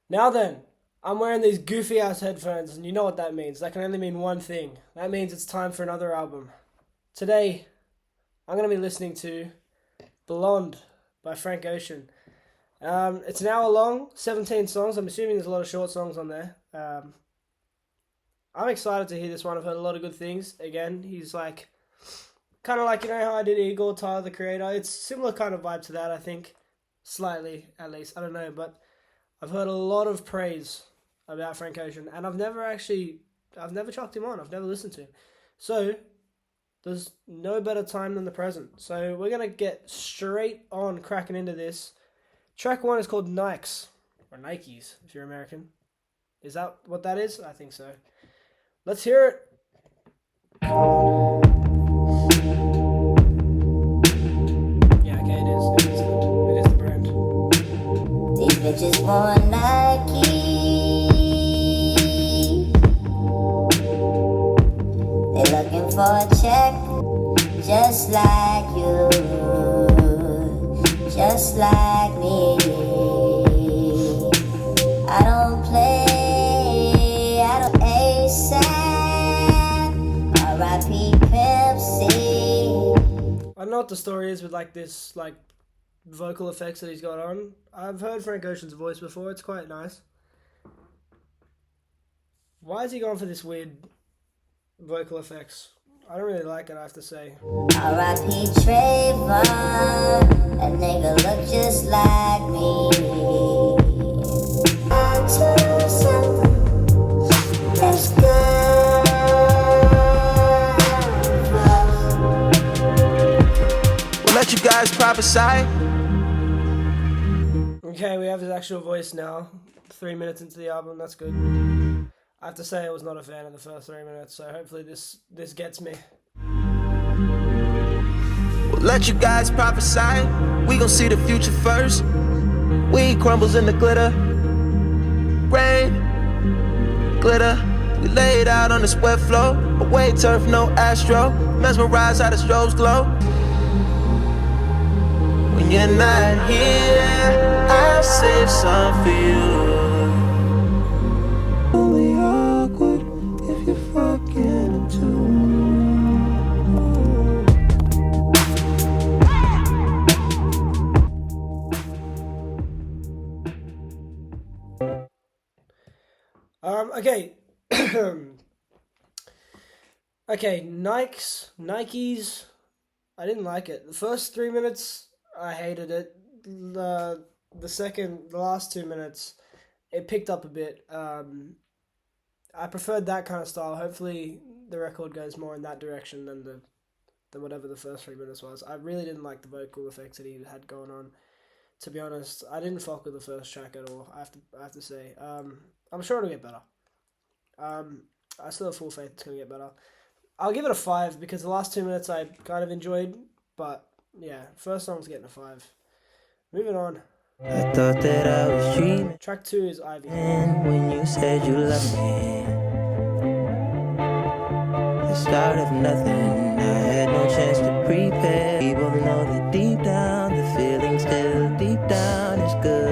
Now then, I'm wearing these goofy ass headphones, and you know what that means. That can only mean one thing. That means it's time for another album. Today, I'm going to be listening to Blonde by Frank Ocean. It's an hour long, 17 songs. I'm assuming there's a lot of short songs on there. I'm excited to hear this one. I've heard a lot of good things. Again, he's like, kind of like, you know how I did Igor, Tyler the Creator? It's similar kind of vibe to that, I think. Slightly, at least. I don't know, but I've heard a lot of praise about Frank Ocean, and I've never chucked him on. I've never listened to him. So, there's no better time than the present. So, we're going to get straight on cracking into this. Track one is called Nikes, or Nikes, if you're American. Is that what that is? I think so. Let's hear it. Yeah, okay, it is. It is the brand. These bitches want Nike. They looking for a check, just like you, just like me. I don't play, I don't ASAP. R.I.P. Pimp C. I don't know what the story is with like this like vocal effects that he's got on. I've heard Frank Ocean's voice before. It's quite nice. Why is he going for this weird vocal effects? I don't really like it, I have to say. R.I.P. Trayvon, that nigga look just like me. I'm too simple. Let's go. We'll let you guys prophesy. Okay, we have his actual voice now. 3 minutes into the album, that's good. I have to say I was not a fan of the first 3 minutes, so hopefully this gets me. We'll let you guys prophesy. We gon' see the future first. Weed crumbles in the glitter. Rain, glitter. We laid out on this wet floor. Away turf, no astro. Mesmerized how the strobes glow. When you're not here, I'll save some for you. Only awkward if you're fucking too. Okay. Okay, Nikes. I didn't like it. The first 3 minutes, I hated it. The last 2 minutes, it picked up a bit. I preferred that kind of style. Hopefully, the record goes more in that direction than whatever the first 3 minutes was. I really didn't like the vocal effects that he had going on. To be honest, I didn't fuck with the first track at all. I have to say. I'm sure it'll get better. I still have full faith it's gonna get better. I'll give it a 5 because the last 2 minutes I kind of enjoyed, but yeah, first song's getting a 5. Moving on. I thought that I was dreaming. Track 2 is Ivy. And when you said you loved me, the start of nothing, I had no chance to prepare. We both know that deep down, the feeling still deep down is good.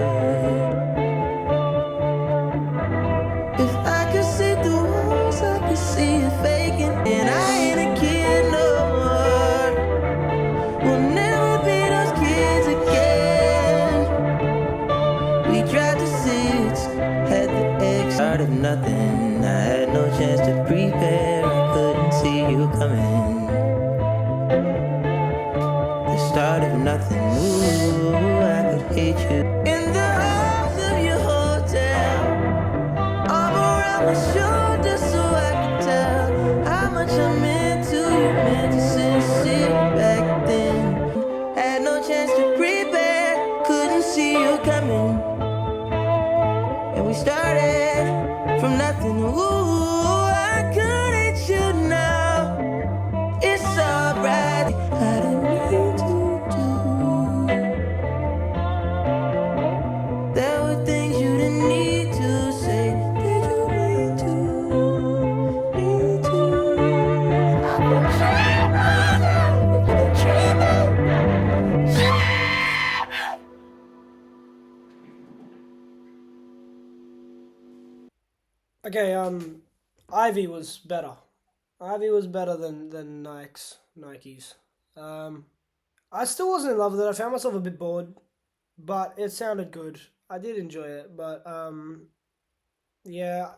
If I could see through walls, I could see it faking. And I ain't a kid no more. We'll never be those kids again. We tried to sit, had the egg start of nothing. I had no chance to prepare, I couldn't see you coming. The start of nothing, ooh, I could hate you. In the halls of your hotel, arm around my shoulder so I could tell how much I meant to you, meant to sincere back then. Had no chance to prepare, couldn't see you coming. And we started from nothing. Ooh, I couldn't you now. It's alright. I didn't mean to do. There were things you didn't need to say. Did you need to? Need to? Okay, Ivy was better. Ivy was better than Nikes. I still wasn't in love with it. I found myself a bit bored, but it sounded good. I did enjoy it, but yeah,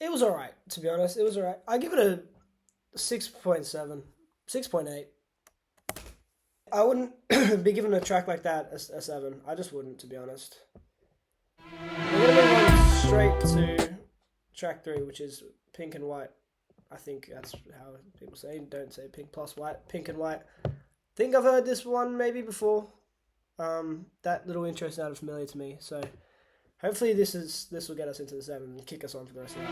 it was alright, to be honest. It was alright. I give it a 6.7, 6.8. I wouldn't be giving a track like that a 7. I just wouldn't, to be honest. We're gonna move on straight to track 3, which is Pink and White. I think that's how people say. Don't say pink plus white. Pink and White. Think I've heard this one maybe before. That little intro sounded familiar to me. So hopefully this will get us into the 7 and kick us on for the rest of that.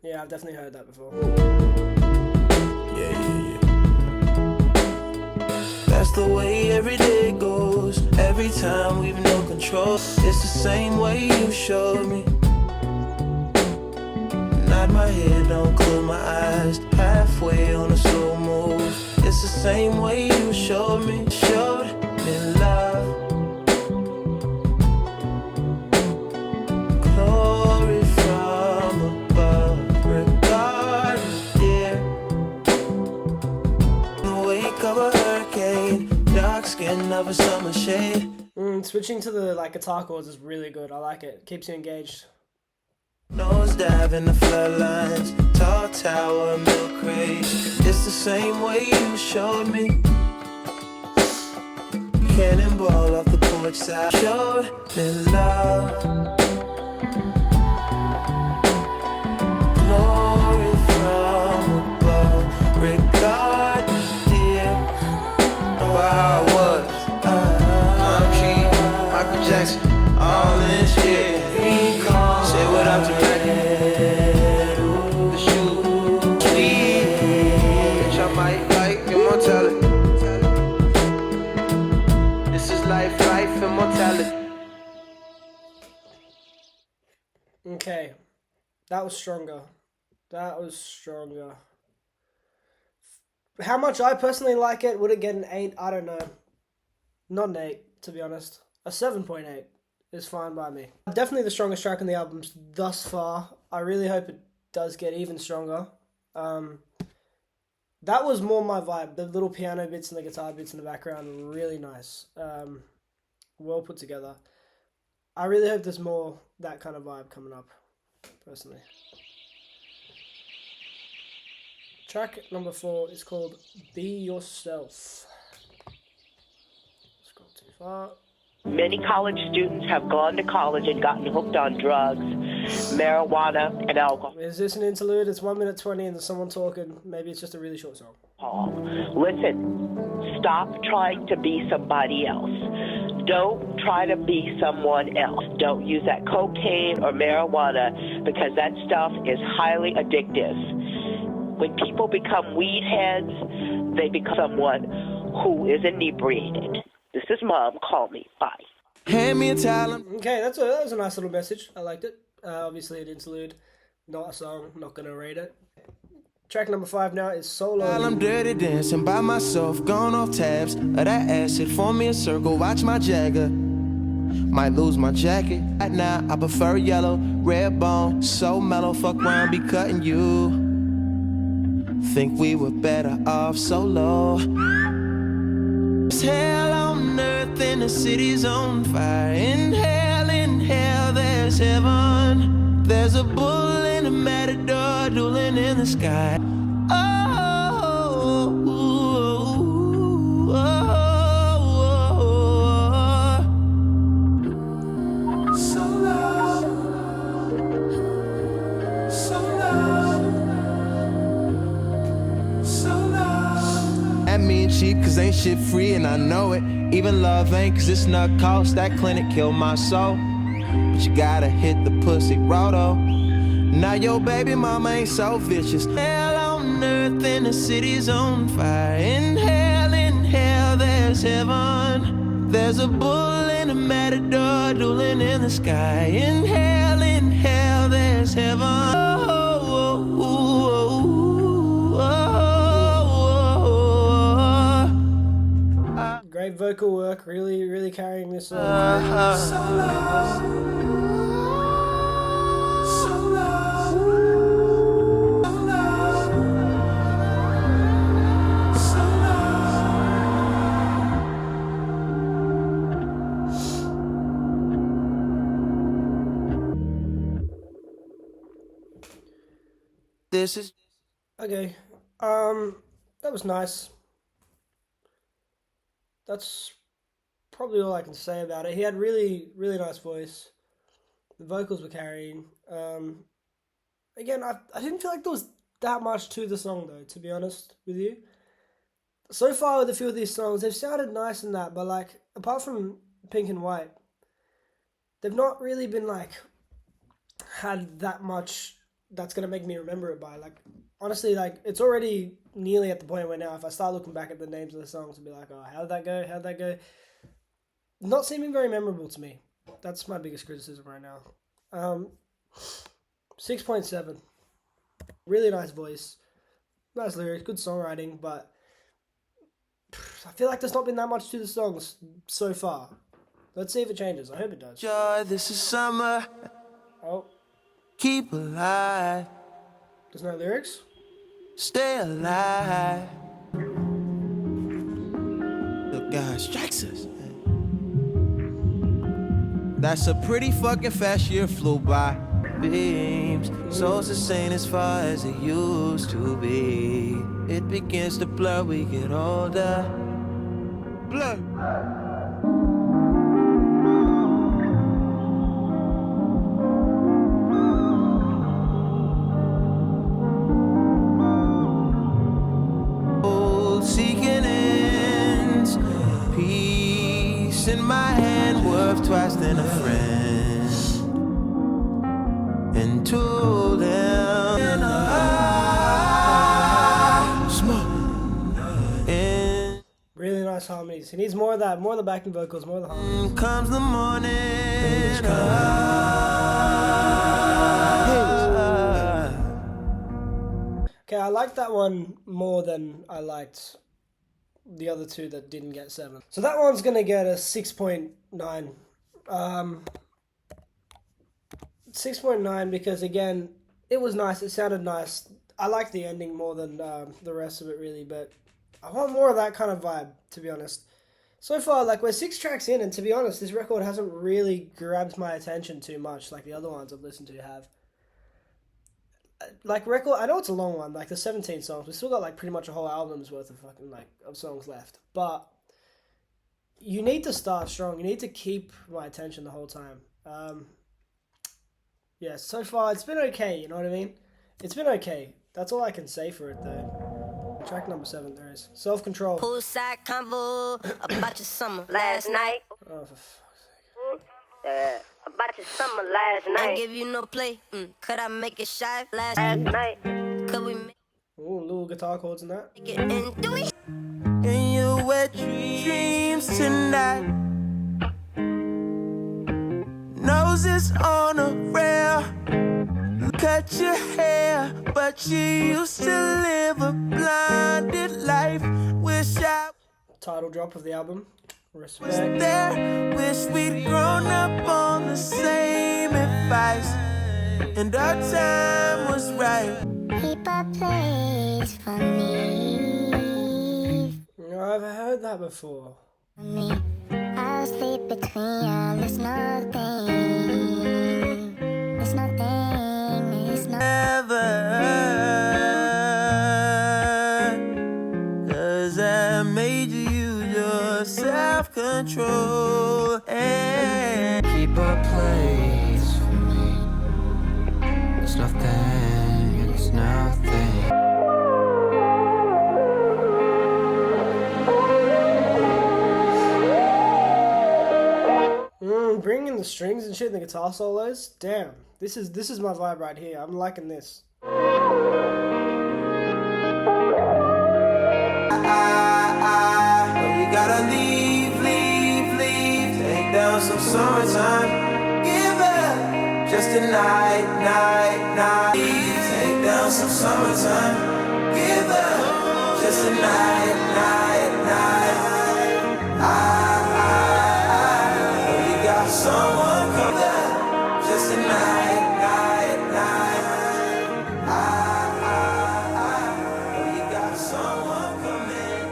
Yeah, I've definitely heard that before. That's the way every day goes. Every time we've no control. It's the same way you showed me. Nod my head, don't close my eyes. Halfway on a slow move. It's the same way you showed me love. Glory from above, regardless, dear. Wake of a hurricane, dark skin of a summer shade. Switching to the guitar chords is really good. I like it. Keeps you engaged. Nose dive in the floodlines, tall tower, milk crate. It's the same way you showed me. Cannonball off the porch side, showed me love. Glory from above, regardless, dear. Where I was, I'm King, Michael Jackson, all this shit. Say what up to Red, the shoe, sweet. Bitch, I might like immortality. This is life, immortality. Okay, that was stronger. That was stronger. How much I personally like it, would it get an 8? I don't know. Not an 8, to be honest. A 7.8 is fine by me. Definitely the strongest track on the album thus far. I really hope it does get even stronger. That was more my vibe. The little piano bits and the guitar bits in the background were really nice. Well put together. I really hope there's more that kind of vibe coming up, personally. Track number 4 is called Be Yourself. Scroll too far. Many college students have gone to college and gotten hooked on drugs, marijuana, and alcohol. Is this an interlude? It's 1 minute 20 and there's someone talking. Maybe it's just a really short song. Listen, stop trying to be somebody else. Don't try to be someone else. Don't use that cocaine or marijuana because that stuff is highly addictive. When people become weed heads, they become someone who is inebriated. This is Mom. Call me. Bye. Hand me a towel. Okay, that was a nice little message. I liked it. Obviously an interlude, not a song. Not gonna rate it. Track number 5 now is Solo. While I'm dirty dancing by myself, gone off tabs of that acid. Form me a circle, watch my Jagger. Might lose my jacket. Right now, I prefer yellow, red bone, so mellow. Fuck around, be cutting you. Think we were better off solo. There's hell on earth and the city's on fire. In hell, there's heaven. There's a bull and a matador dueling in the sky. Cheap cause ain't shit free and I know it. Even love ain't cause it's not cost. That clinic killed my soul. But you gotta hit the pussy roto. Now your baby mama ain't so vicious. Hell on earth and the city's on fire. In hell there's heaven. There's a bull and a matador dueling in the sky. In hell there's heaven. Great vocal work, really carrying this song. This is Okay, that was nice. That's probably all I can say about it. He had really nice voice. The vocals were carrying. Again, I didn't feel like there was that much to the song though, to be honest with you. So far with a few of these songs, they've sounded nice and that, but like apart from Pink and White, they've not really been like had that much that's gonna make me remember it by. Like honestly, like it's already nearly at the point where now if I start looking back at the names of the songs and be like, oh, how'd that go? How'd that go? Not seeming very memorable to me. That's my biggest criticism right now. 6.7. Really nice voice. Nice lyrics, good songwriting, but I feel like there's not been that much to the songs so far. Let's see if it changes. I hope it does. joy, this is summer. Oh, Keep alive, there's no lyrics? stay alive. Look, God strikes us. That's a pretty fucking fast year flew by. Beams, souls the same as far as it used to be. It begins to blur, we get older. Blur. Old seeking ends, peace in my hand, worth twice than a friend. And told them smoke. And Really nice harmonies. He needs more of that, more of the backing vocals, more of the harmonies. comes the morning. Okay, I like that one more than I liked the other two that didn't get 7. So that one's gonna get a 6.9. 6.9 because again, it was nice. It sounded nice. I like the ending more than the rest of it really, but I want more of that kind of vibe, to be honest. So far, like we're 6 tracks in, and to be honest, this record hasn't really grabbed my attention too much, like the other ones I've listened to have. Like record, I know it's a long one, like the 17 songs. We still got like pretty much a whole album's worth of fucking like of songs left, but you need to start strong. You need to keep my attention the whole time. Yeah, so far it's been okay, you know what I mean? It's been okay. That's all I can say for it though. Track number 7, there is. Self-Control. Poolside convo about your summer last night. Oh, for fuck's sake. About your summer last night. I give you no play. Could I make it shy last night? Could we make Ooh, little guitar chords in that. it into it? In your wet dreams tonight. Noses on a rail. Cut your hair, but you used to live a blinded life. Wish I Title drop of the album. was Respect. there. Wish we'd grown up on the same advice. And our time was right. Keep a place for me. I've heard that before. I'll sleep between you. There's nothing. There's nothing. There's nothing. Ever. Cause I made you use your self-control and keep a place for me. It's nothing, it's nothing. Bringing the strings and shit and the guitar solos. Damn, this is my vibe right here. I'm liking this. You gotta leave. Take down some summertime. Give up just a night. Take down some summertime. Give up just a night. You got someone coming, just a night. You got someone coming,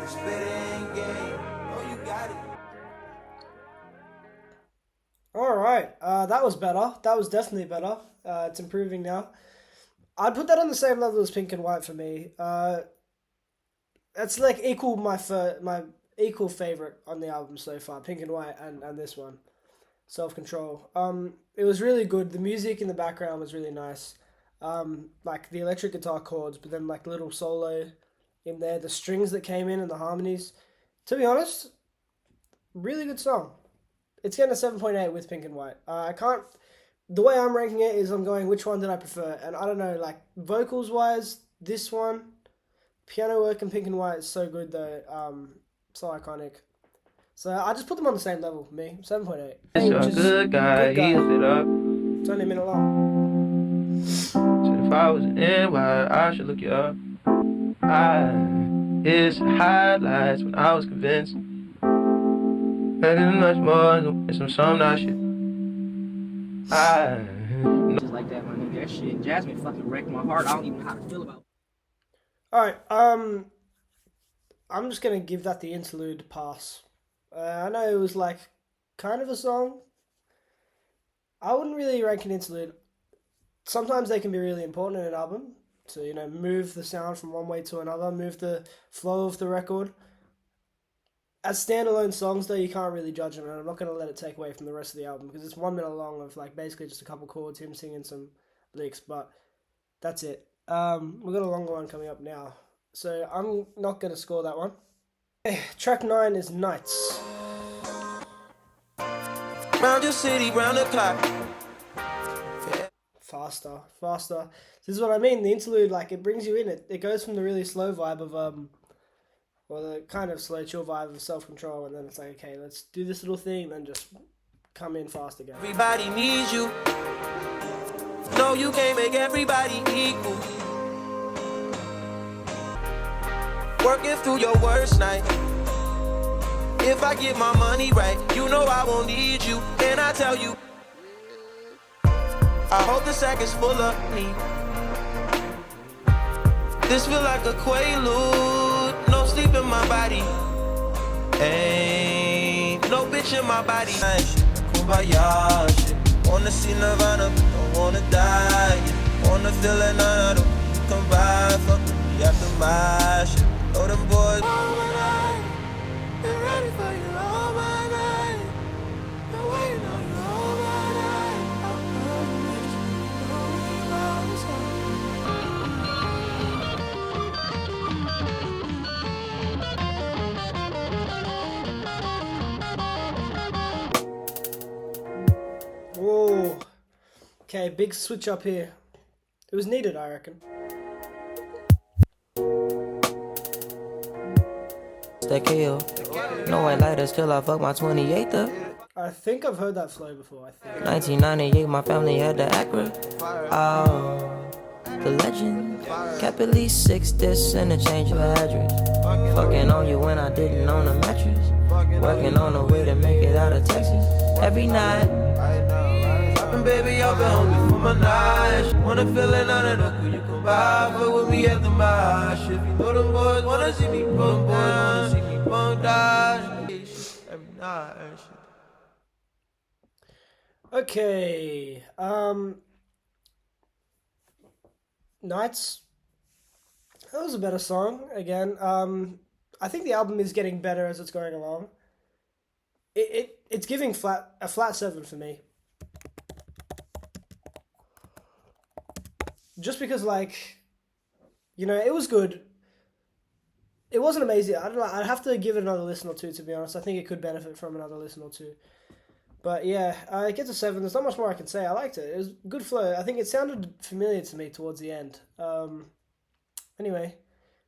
spitting game. Oh, you got it. All right, that was better. That was definitely better. It's improving now. I'd put that on the same level as Pink and White for me. That's like equal my equal favorite on the album so far. Pink and White and this one, Self Control. It was really good. The music in the background was really nice. Like the electric guitar chords, but then like little solo in there. The strings that came in and the harmonies. To be honest, really good song. It's getting a 7.8 with Pink and White. I can't. The way I'm ranking it is I'm going, which one did I prefer? And I don't know, like, vocals-wise, this one, piano work in Pink and White is so good, though. So iconic. So I just put them on the same level, me. 7.8. It's a good guy, he hooked it up. It's only a minute long. Said if I was in NY, I should look you up. His highlights when I was convinced. Better than much more, and some nice shit. Just like that, my nigga. That shit, Jasmine fucking wrecked my heart. I don't even know how to feel about it. Alright, I'm just gonna give that the interlude pass. I know it was like kind of a song. I wouldn't really rank an interlude. Sometimes they can be really important in an album to, you know, move the sound from one way to another, move the flow of the record. As standalone songs, though, you can't really judge them, and I'm not going to let it take away from the rest of the album, because it's 1 minute long of, like, basically just a couple chords, him singing some lyrics, but that's it. We've got a longer one coming up now, so I'm not going to score that one. Okay, track 9 is Nights. Round your city, round the clock. Faster. This is what I mean, the interlude, like, it brings you in. It goes from the really slow vibe of, or the kind of slow chill vibe of Self Control, and then it's like, okay, let's do this little thing, and then just come in fast again. Everybody needs you. No, you can't make everybody equal. Working through your worst night. If I get my money right, you know I won't need you. And I tell you, I hope the sack is full of me. This feel like a quaalude. No sleep in my body. Ain't no bitch in my body. Kumbaya shit. Wanna see Nirvana, but don't wanna die. Yeah. Wanna feel it, none of them. Come by, fuck with me after my shit. Oh, them boys. All my night. Been ready for you all my night. Been waiting on you all my night. I'm gonna miss you. Don't leave out the sun. Whoa. Okay, big switch up here. It was needed, I reckon. That kill. No white lighter, still I fuck my 28th up. I think I've heard that flow before, I think. 1998, my family had the Acura. Oh, the legend. Kept at least 6 discs and a change of address. Fucking on you when I didn't own a mattress. Working on a way to make it out of Texas. Every night. Dropping baby up and home for my night. Wanna feel it on the cool, you come by. Fuck with me at the marsh. If you know them boys wanna see me bunk down. See me bunk down. Every night. Okay, Nights. That was a better song, again. I think the album is getting better as it's going along. It's giving a flat 7 for me. Just because, like, you know, it was good. It wasn't amazing. I don't know, I'd have to give it another listen or two, to be honest. I think it could benefit from another listen or two. But yeah, it gets a 7. There's not much more I can say. I liked it. It was good flow. I think it sounded familiar to me towards the end. Anyway,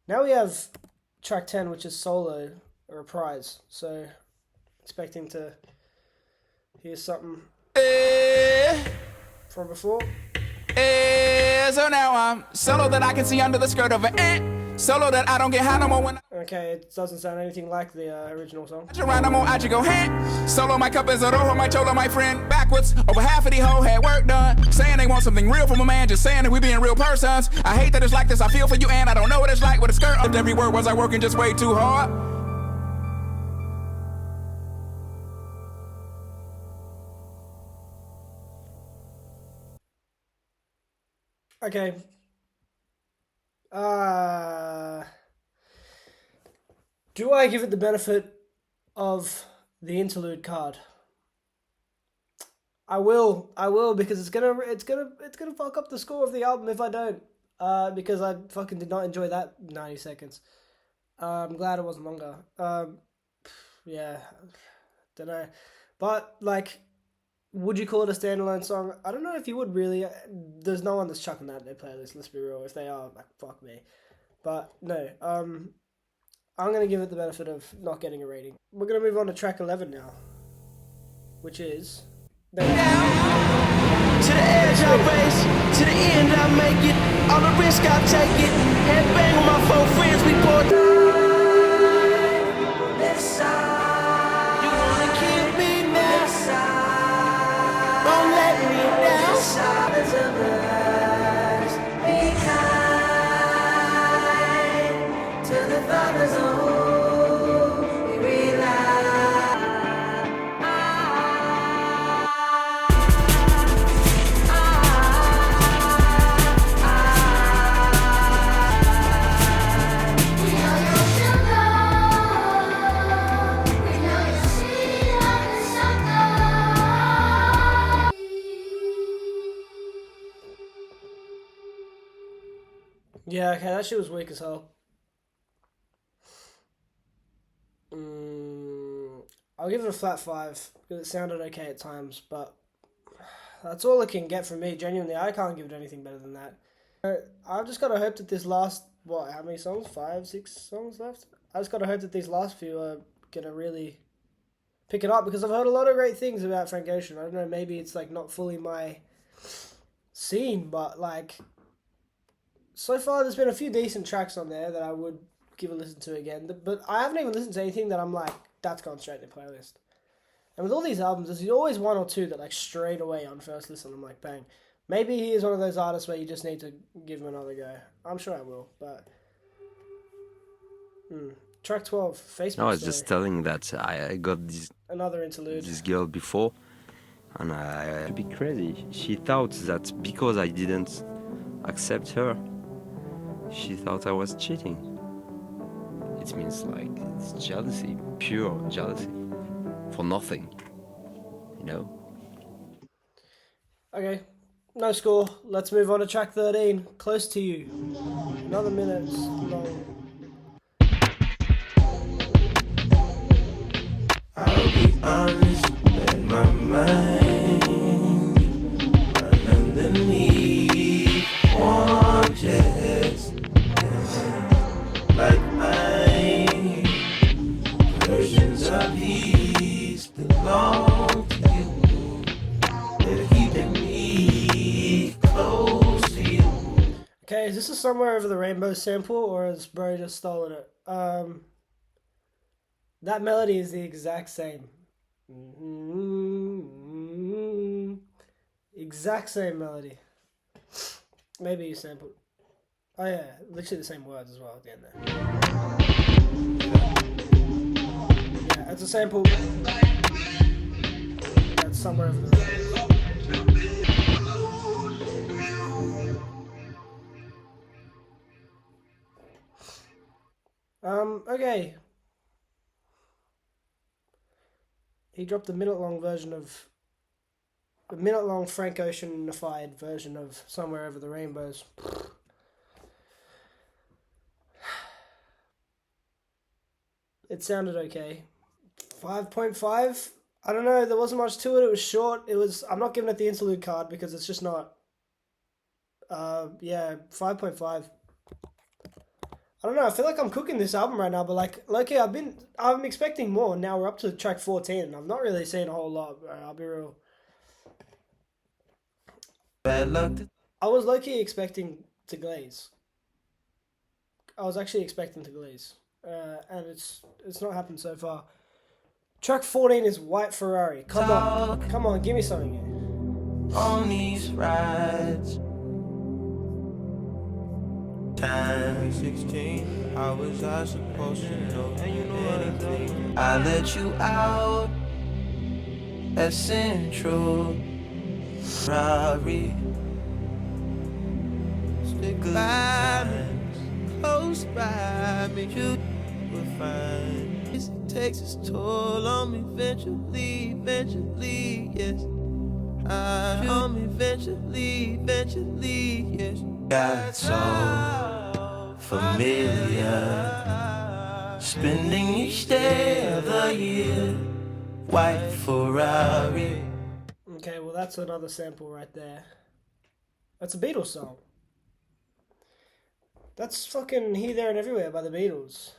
now we have track 10, which is Solo, a reprise. So, expecting to hear something from before. So now I'm solo that I can see under the skirt of an Solo that I don't get high no more when Okay, it doesn't sound anything like the original song. I ride, I'm on, I just go hand. Solo my cup is a rojo, my cholo, my friend. Backwards, over half of the hoe had work done. Saying they want something real from a man, just saying that we being real persons. I hate that it's like this, I feel for you and I don't know what it's like with a skirt up. Every word was I working just way too hard. Okay. Do I give it the benefit of the interlude card? I will because it's gonna fuck up the score of the album if I don't. Because I fucking did not enjoy that 90 seconds. I'm glad it wasn't longer. Yeah, don't know, but like, would you call it a standalone song? I don't know if you would really. There's no one that's chucking that in their playlist. Let's be real. If they are, like, fuck me. But no. I'm gonna give it the benefit of not getting a rating. We're gonna move on to track 11 now, which is. To the edge I race, to the end I make it. All the risk I take it. Headbang with my 4 friends, we poured. This side, you wanna keep me next side. Don't let me down. This side is a blast. Be kind to the fathers of who we rely. Yeah, okay, that shit was weak as hell. I'll give it a flat 5 because it sounded okay at times, but that's all it can get from me. Genuinely, I can't give it anything better than that. I've just gotta hope that this last, how many songs? 5, 6 songs left? I just gotta hope that these last few are gonna really pick it up because I've heard a lot of great things about Frank Ocean. I don't know, maybe it's like not fully my scene, but like, so far there's been a few decent tracks on there that I would give a listen to again, but I haven't even listened to anything that I'm like, that's gone straight in the playlist. And with all these albums, there's always one or two that like straight away on first listen I'm like, bang. Maybe he is one of those artists where you just need to give him another go. I'm sure I will, but track 12, Facebook. No, I was just telling that I got another interlude. This girl before, and I be crazy. She thought that because I didn't accept her, she thought I was cheating. It means like it's jealousy, pure jealousy, for nothing, you know? Okay, no score. Let's move on to track 13, Close to You. Another minute long. I'll be honest, let my mind run underneath objects like mine. Versions of these belong to you. They're keeping me close to you. Okay, is this a Somewhere Over the Rainbow sample, or has bro just stolen it? That melody is the exact same. Exact same melody. Maybe you sampled. Oh yeah, literally the same words as well at the end there. Yeah, it's a sample. That's Somewhere Over the Rainbow. Okay. He dropped a minute-long Frank Ocean-ified version of Somewhere Over the Rainbows. It sounded okay. 5.5? I don't know, there wasn't much to it, it was short. I'm not giving it the interlude card because it's just not. 5.5. I don't know, I feel like I'm cooking this album right now, but like, okay, I'm expecting more. Now we're up to track 14, and I'm not really seeing a whole lot, bro. I'll be real. Bad luck. I was low-key expecting to glaze. I was actually expecting to Glees, and it's not happened so far. Track 14 is White Ferrari. Come on, give me something here. On these rides. Time 16, how was I supposed to know? And you know anything? I let you out at Central Ferrari. Stick by me, close by me, you will find it takes its toll on me eventually, yes. On me eventually, yes. Got so familiar, spending each day of the year, white Ferrari. Okay, well that's another sample right there. That's a Beatles song. That's fucking Here, There and Everywhere by the Beatles.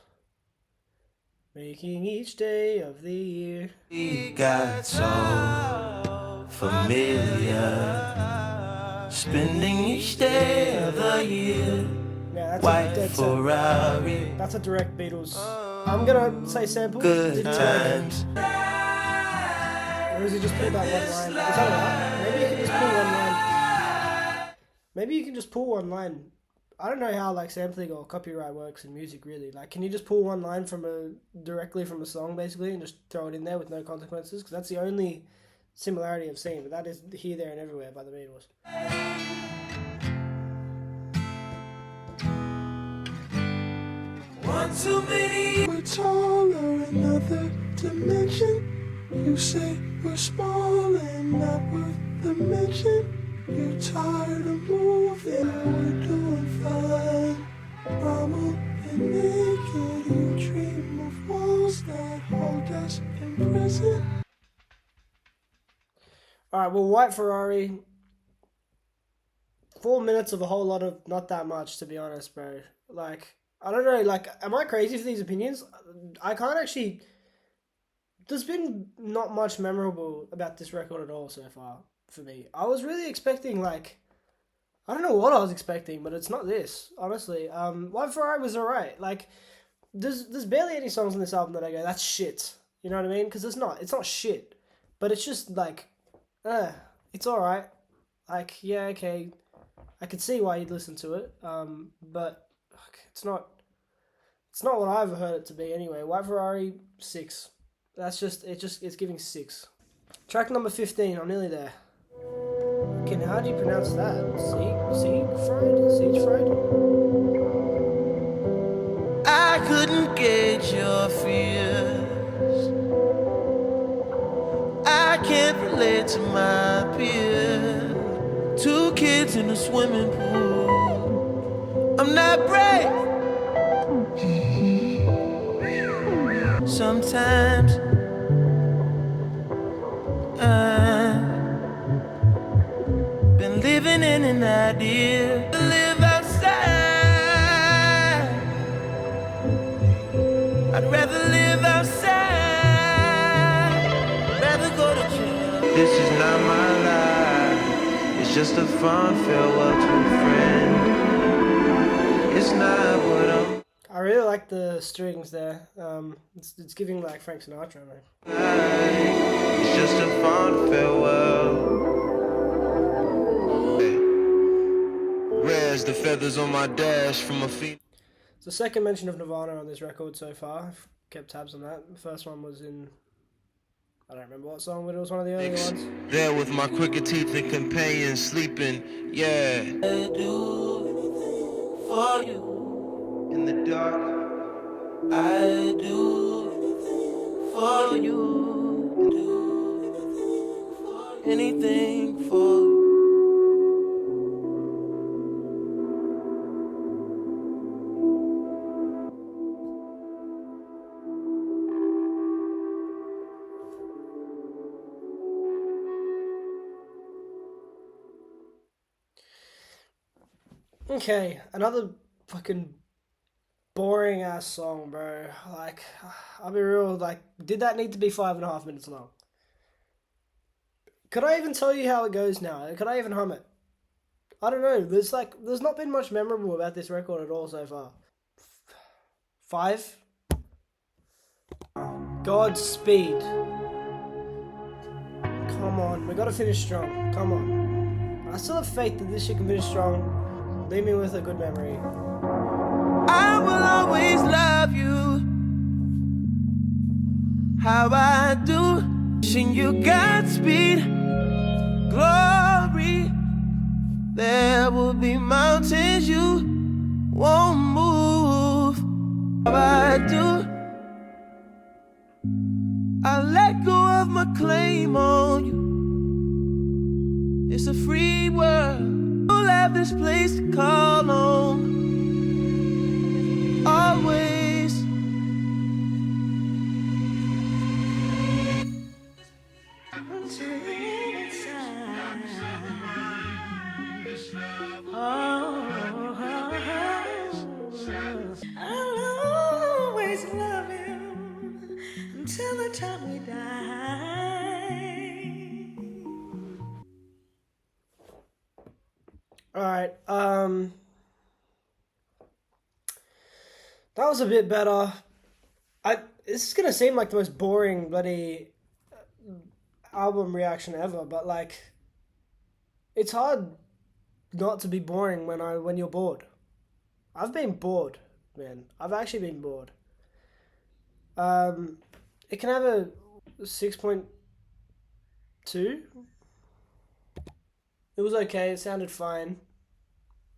Making each day of the year. We got so familiar, spending each day of the year, Yeah, white that's Ferrari. That's a direct Beatles. I'm gonna say sample. Good times. Or is he just pulled that one line? Is that alright? Maybe you can just pull one line. Maybe you can just pull one line. I don't know how like sampling or copyright works in music really. Like, can you just pull one line directly from a song basically and just throw it in there with no consequences? Because that's the only similarity I've seen. But that is Here, There and Everywhere by the Beatles. One too many. We're taller, another dimension. You say we're small and not worth the mention. You're tired of moving, we're doing fine. Mama and naked, you dream of walls that hold us in prison. Alright, well, White Ferrari. 4 minutes of a whole lot of not that much, to be honest, bro. Like, I don't know, like, am I crazy for these opinions? I can't actually... There's been not much memorable about this record at all so far, for me. I was really expecting, like... I don't know what I was expecting, but it's not this, honestly. White Ferrari was alright. Like, there's barely any songs on this album that I go, that's shit. You know what I mean? Because it's not shit. But it's just, like, it's alright. Like, yeah, okay. I could see why you'd listen to it. But it's not what I've heard it to be anyway. White Ferrari, 6. It's giving 6. Track number 15, I'm nearly there. Okay, now how do you pronounce that? Siegfried? I couldn't gauge your fears. I can't relate to my peers. 2 kids in a swimming pool. I'm not brave. Sometimes I've been living in an idea to live outside. I'd rather live outside, rather go to jail. This is not my life. It's just a fond farewell to a friend. It's not what I'm. I really like the strings there. It's giving like Frank Sinatra, man. It's just a fond farewell. Rares the feathers on my dash from my feet. It's the second mention of Nirvana on this record so far. I've kept tabs on that. The first one was in... I don't remember what song, but it was one of the early ones. There with my crooked teeth and companions sleeping, yeah. I do for you in the dark. I do for you. Do anything for you. Okay, another fucking boring ass song, bro. Like, I'll be real, like, did that need to be 5.5 minutes long? Could I even tell you how it goes now? Could I even hum it? I don't know. There's not been much memorable about this record at all so far. 5. Godspeed. Come on, we gotta finish strong. Come on. I still have faith that this shit can finish strong. Leave me with a good memory. I will always love you. How I do. Wishing you Godspeed. Glory. There will be mountains you won't move. How I do. I let go of my claim on you. It's a free world. We'll have this place to call home. Always. I'll always love you until the time we die. Alright, that was a bit better. This is gonna seem like the most boring bloody album reaction ever, but like, it's hard not to be boring when you're bored. I've been bored, man. I've actually been bored. It can have a 6.2. It was okay, it sounded fine.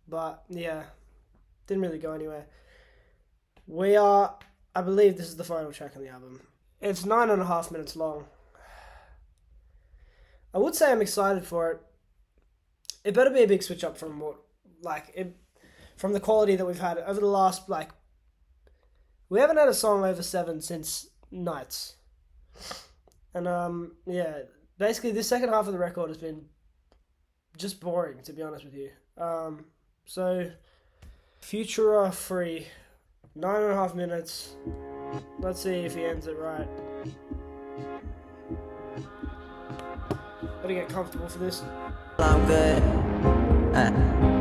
But, yeah, didn't really go anywhere. I believe this is the final track on the album. It's 9.5 minutes long. I would say I'm excited for it. It better be a big switch up from from the quality that we've had over the last, we haven't had a song over 7 since Nights. And, yeah, basically the second half of the record has been just boring, to be honest with you. So, Futura Free, 9.5 minutes. Let's see if he ends it right. Gotta get comfortable for this. I'm good.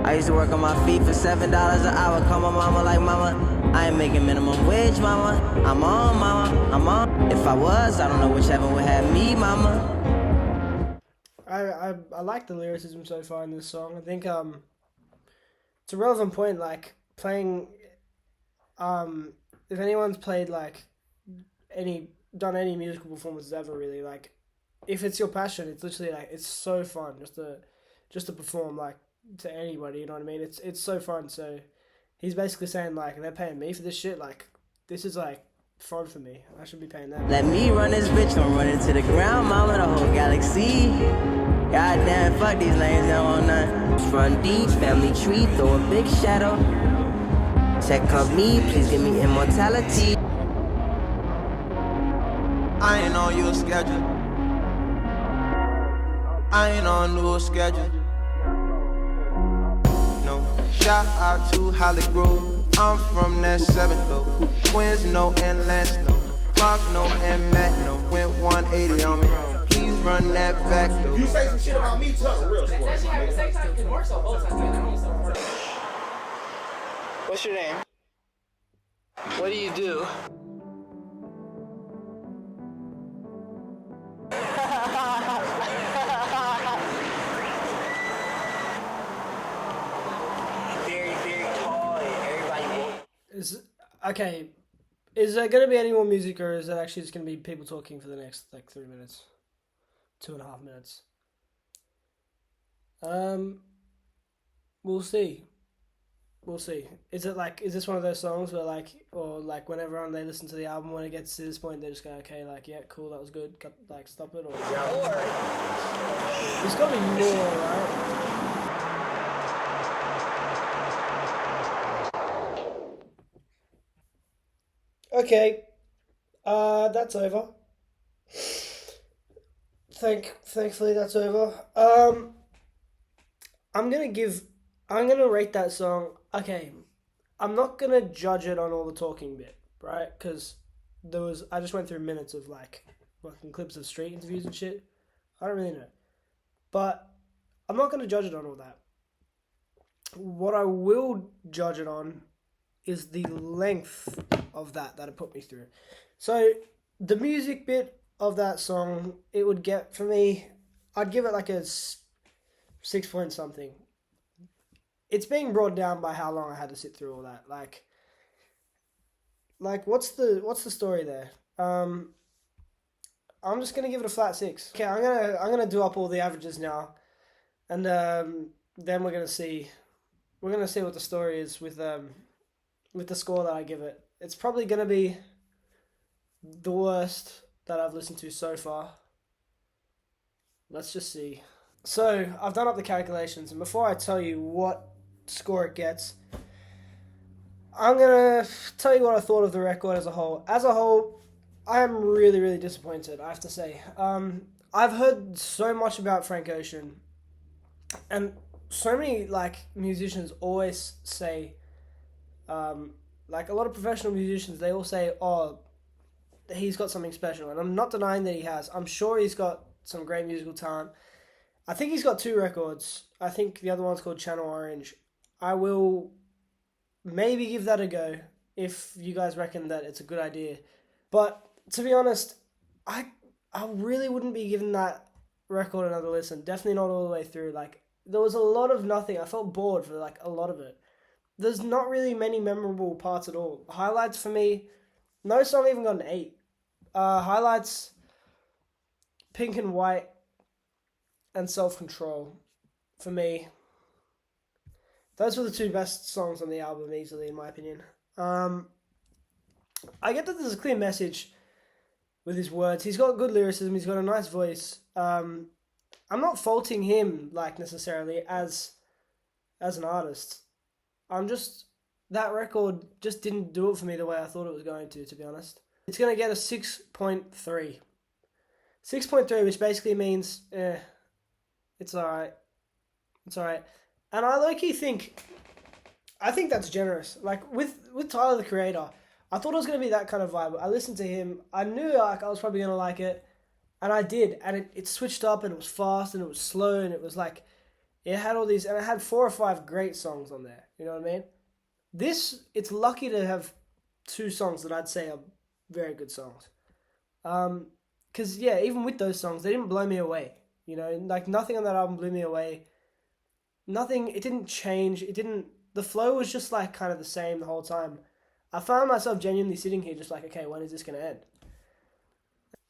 I used to work on my feet for $7 an hour. Call my mama like, mama, I ain't making minimum wage, mama. I'm on, mama, I'm on. If I was, I don't know which heaven would have me, mama. I like the lyricism so far in this song. I think it's a relevant point, like playing if anyone's played done any musical performances ever, really, like if it's your passion, it's literally it's so fun just to perform to anybody, you know what I mean? It's so fun. So he's basically saying they're paying me for this shit, this is fun for me. I should be paying them. Let me run this bitch, I'm running to the ground, mama, the whole galaxy. Goddamn, fuck these lanes, they don't want none. Front deep, family tree, throw a big shadow. Check up me, please give me immortality. I ain't on your schedule. I ain't on no schedule. No, shout out to Holly Grove. I'm from that 7th though. Twins no and Lance no. Mark no and Matt no. Went 180 on me. Please run that back though. You say some shit about me too. Real What's your name? What do you do? Very, very tall. Everybody Okay, is there going to be any more music, or is it actually just going to be people talking for the next 3 minutes? 2.5 minutes. We'll see. We'll see. Is this one of those songs where whenever they listen to the album, when it gets to this point, they just go, okay, yeah, cool, that was good, stop it, or there's got to be more, right? Okay, that's over. Thankfully that's over. I'm gonna rate that song. Okay, I'm not gonna judge it on all the talking bit, right? Because I just went through minutes of fucking clips of street interviews and shit. I don't really know, but I'm not gonna judge it on all that. What I will judge it on is the length of that it put me through. So the music bit of that song, it would get, for me, I'd give it like a 6 point something. It's being brought down by how long I had to sit through all that. Like what's the story there? I'm just gonna give it a flat 6. Okay, I'm gonna do up all the averages now, and then we're gonna see what the story is with the score that I give it. It's probably gonna be the worst that I've listened to so far. Let's just see. So I've done up the calculations, and before I tell you what score it gets, I'm gonna tell you what I thought of the record as a whole. As a whole, I am really, really disappointed, I have to say. I've heard so much about Frank Ocean, and so many musicians always say, a lot of professional musicians, they all say, oh, he's got something special, and I'm not denying that he has. I'm sure he's got some great musical talent. I think he's got 2 records. I think the other one's called Channel Orange. I will maybe give that a go if you guys reckon that it's a good idea. But to be honest, I really wouldn't be giving that record another listen. Definitely not all the way through. There was a lot of nothing. I felt bored for a lot of it. There's not really many memorable parts at all. Highlights for me, no song even got an 8. Highlights, Pink and White, and Self-Control for me. Those were the 2 best songs on the album, easily, in my opinion. I get that there's a clear message with his words. He's got good lyricism. He's got a nice voice. I'm not faulting him, necessarily, as an artist. That record just didn't do it for me the way I thought it was going to be honest. It's going to get a 6.3. 6.3, which basically means, it's alright. It's alright. And I low-key think that's generous. With Tyler, the Creator, I thought it was going to be that kind of vibe. I listened to him. I knew I was probably going to like it. And I did. And it switched up, and it was fast, and it was slow, and it was it had all these, and it had 4 or 5 great songs on there. You know what I mean? It's lucky to have 2 songs that I'd say are very good songs. Because, yeah, even with those songs, they didn't blow me away. You know, nothing on that album blew me away. Nothing, it didn't change. The flow was just kind of the same the whole time. I found myself genuinely sitting here just okay, when is this going to end?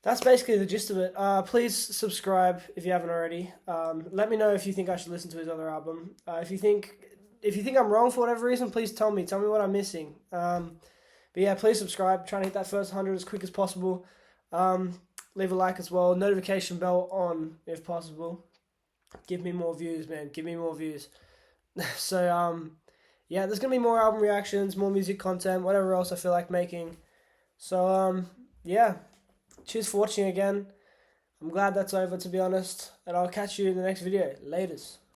That's basically the gist of it. Please subscribe if you haven't already. Let me know if you think I should listen to his other album. If you think I'm wrong for whatever reason, please tell me. Tell me what I'm missing. But yeah, please subscribe. Try to hit that first 100 as quick as possible. Leave a like as well. Notification bell on if possible. Give me more views, man. Give me more views. So, yeah, there's going to be more album reactions, more music content, whatever else I feel like making. So, yeah. Cheers for watching again. I'm glad that's over, to be honest. And I'll catch you in the next video. Laters.